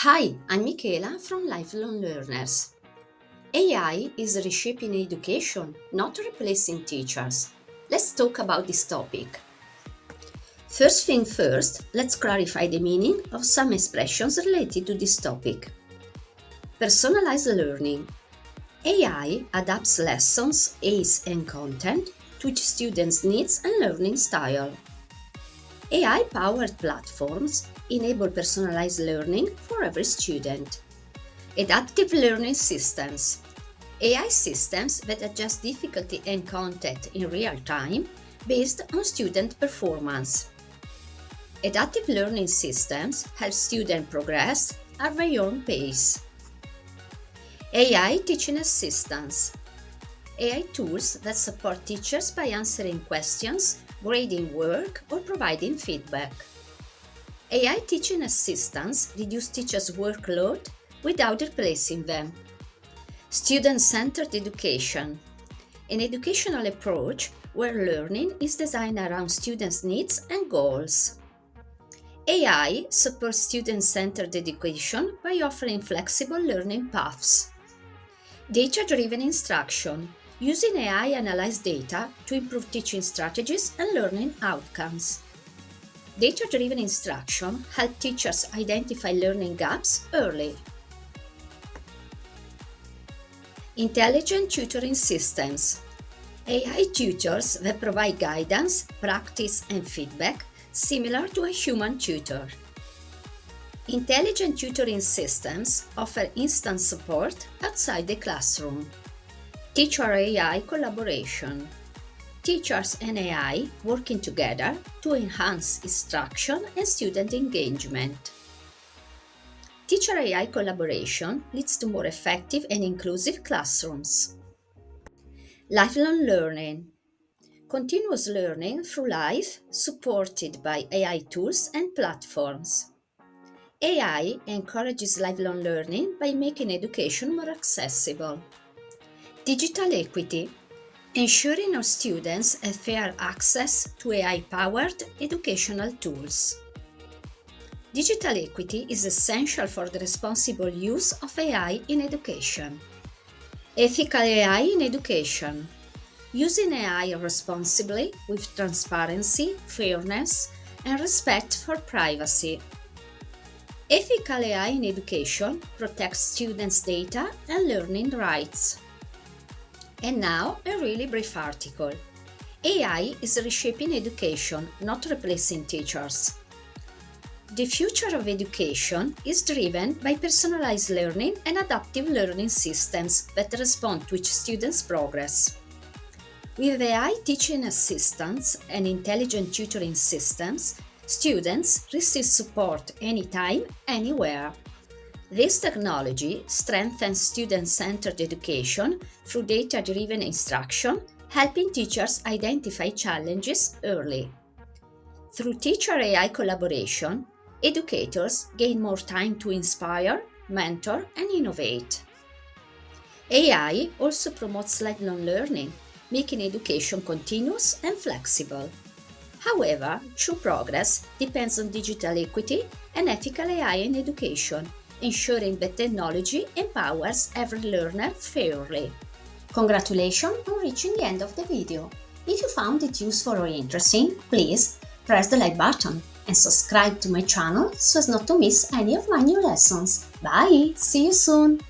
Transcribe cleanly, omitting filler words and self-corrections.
Hi, I'm Michela from Lifelong Learners. AI is reshaping education, not replacing teachers. Let's talk about this topic. First thing first, let's clarify the meaning of some expressions related to this topic. Personalized learning. AI adapts lessons, aids, and content to each student's needs and learning style. AI-powered platforms enable personalized learning for every student. Adaptive learning systems. AI systems that adjust difficulty and content in real time based on student performance. Adaptive learning systems help students progress at their own pace. AI teaching assistants. AI tools that support teachers by answering questions, grading work, or providing feedback. AI teaching assistants reduce teachers' workload without replacing them. Student-centered education. An educational approach where learning is designed around students' needs and goals. AI supports student-centered education by offering flexible learning paths. Data-driven instruction. Using AI analyze data to improve teaching strategies and learning outcomes. Data-driven instruction helps teachers identify learning gaps early. Intelligent tutoring systems. AI tutors that provide guidance, practice, and feedback similar to a human tutor. Intelligent tutoring systems offer instant support outside the classroom. Teacher-AI collaboration. Teachers and AI working together to enhance instruction and student engagement. Teacher-AI collaboration leads to more effective and inclusive classrooms. Lifelong learning. Continuous learning through life supported by AI tools and platforms. AI encourages lifelong learning by making education more accessible. Digital equity. Ensuring our students have fair access to AI-powered educational tools. Digital equity is essential for the responsible use of AI in education. Ethical AI in education. Using AI responsibly with transparency, fairness, and respect for privacy. Ethical AI in education protects students' data and learning rights. And now, a really brief article. AI is reshaping education, not replacing teachers. The future of education is driven by personalized learning and adaptive learning systems that respond to each student's progress. With AI teaching assistants and intelligent tutoring systems, students receive support anytime, anywhere. This technology strengthens student-centered education through data-driven instruction, helping teachers identify challenges early. Through teacher-AI collaboration, educators gain more time to inspire, mentor, and innovate. AI also promotes lifelong learning, making education continuous and flexible. However, true progress depends on digital equity and ethical AI in education, ensuring that technology empowers every learner fairly. Congratulations on reaching the end of the video. If you found it useful or interesting, please press the like button and subscribe to my channel so as not to miss any of my new lessons. Bye! See you soon!